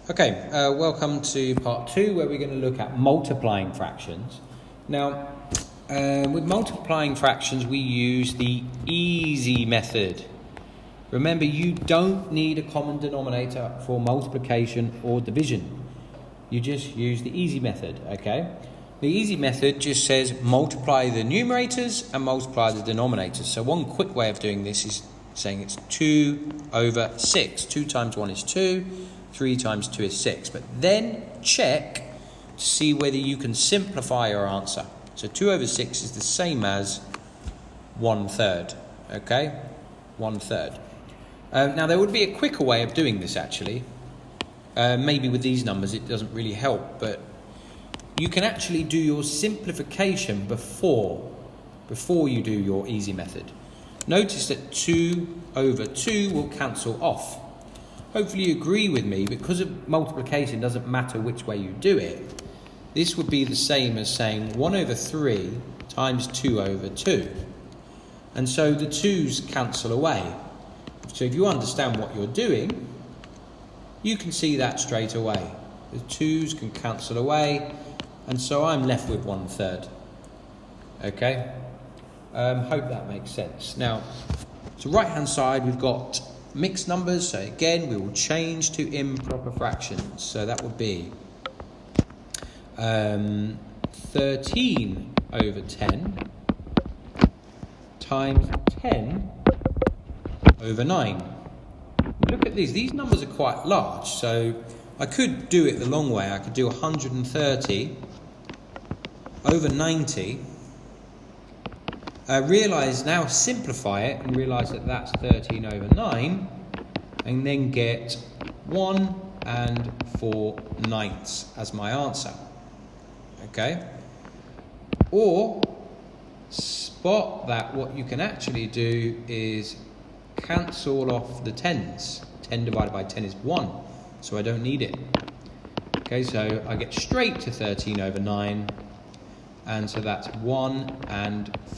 Okay, welcome to part 2 where we're going to look at multiplying fractions. Now, with multiplying fractions we use the easy method. Remember, you don't need a common denominator for multiplication or division. You just use the easy method, okay? The easy method just says multiply the numerators and multiply the denominators. So one quick way of doing this is saying it's 2 over 6. 2 times 1 is 2. 3 times 2 is 6. But then check to see whether you can simplify your answer. So 2 over 6 is the same as 1/3. Okay? 1/3. Now there would be a quicker way of doing this actually. Maybe with these numbers it doesn't really help, but you can actually do your simplification before you do your easy method. Notice that 2 over 2 will cancel off. Hopefully you agree with me, because of multiplication doesn't matter which way you do it. This would be the same as saying 1 over 3 times 2 over 2. And so the 2's cancel away. So if you understand what you're doing, you can see that straight away. The 2's can cancel away, and so I'm left with 1/3. Okay? Hope that makes sense. Now, so right hand side we've got mixed numbers, so again we will change to improper fractions. So that would be 13 over 10 times 10 over 9. Look at these numbers are quite large, so I could do it the long way. I could do 130 over 90. Now simplify it and realise that that's 13 over 9, and then get 1 4/9 as my answer. Okay? Or spot that what you can actually do is cancel off the 10s. 10 divided by 10 is 1, so I don't need it. Okay, so I get straight to 13 over 9. And so that's 1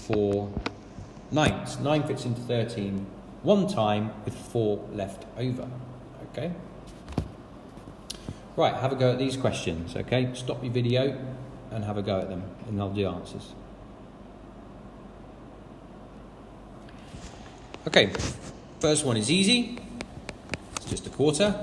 4/9. 9 fits into 13 one time with 4 left over. Okay? Right, have a go at these questions. Okay? Stop your video and have a go at them, and I'll do answers. Okay, first one is easy. It's just a quarter.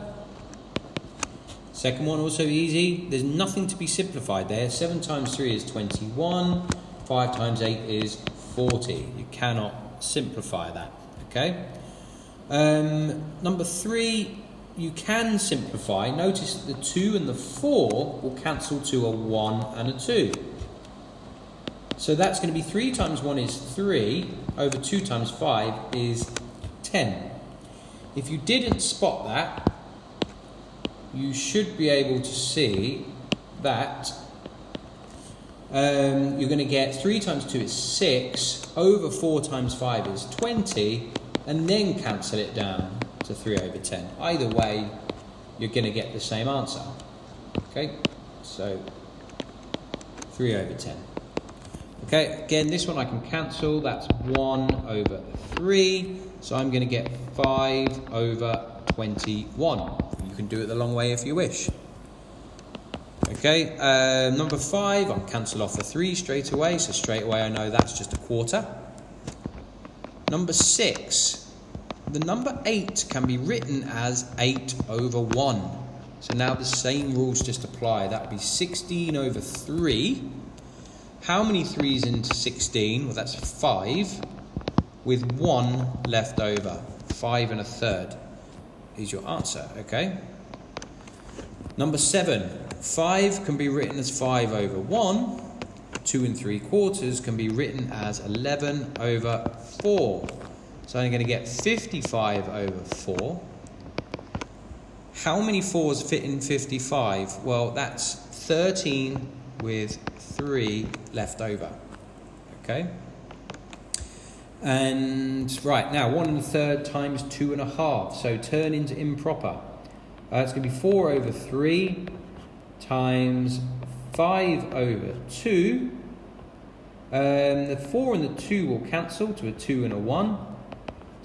Second one also easy. There's nothing to be simplified there. 7 times 3 is 21. 5 times 8 is 40. You cannot simplify that. Okay? Number 3, you can simplify. Notice that the 2 and the 4 will cancel to a 1 and a 2. So that's going to be 3 times 1 is 3 over 2 times 5 is 10. If you didn't spot that, you should be able to see that you're going to get 3 times 2 is 6, over 4 times 5 is 20, and then cancel it down to 3 over 10. Either way, you're going to get the same answer. Okay, so 3 over 10. Okay, again, this one I can cancel. That's 1 over 3, so I'm going to get 5 over 21. You can do it the long way if you wish. Okay, number 5, I'll cancel off the 3 straight away, so straight away I know that's just a quarter. Number 6, the number 8 can be written as 8 over 1. So now the same rules just apply. That would be 16 over 3. How many 3's into 16? Well, that's 5, with 1 left over. 5 1/3 is your answer, okay? Number 7, 5 can be written as 5 over 1. 2 3/4 can be written as 11 over 4. So I'm going to get 55 over 4. How many 4's fit in 55? Well, that's 13 with 3 left over. Okay? And right, now 1 1/3 times 2 1/2. So turn into improper. It's going to be 4 over 3 times 5 over 2. The 4 and the 2 will cancel to a 2 and a 1.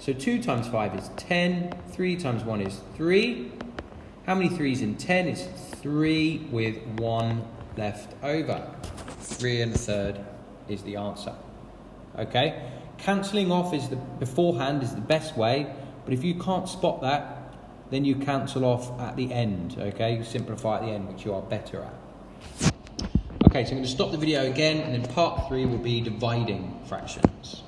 So 2 times 5 is 10. 3 times 1 is 3. How many 3's in 10? It's 3 with 1 left over. 3 1/3 is the answer. Okay? Cancelling off beforehand is the best way, but if you can't spot that, then you cancel off at the end, okay? You simplify at the end, which you are better at. Okay, so I'm going to stop the video again, and then part 3 will be dividing fractions.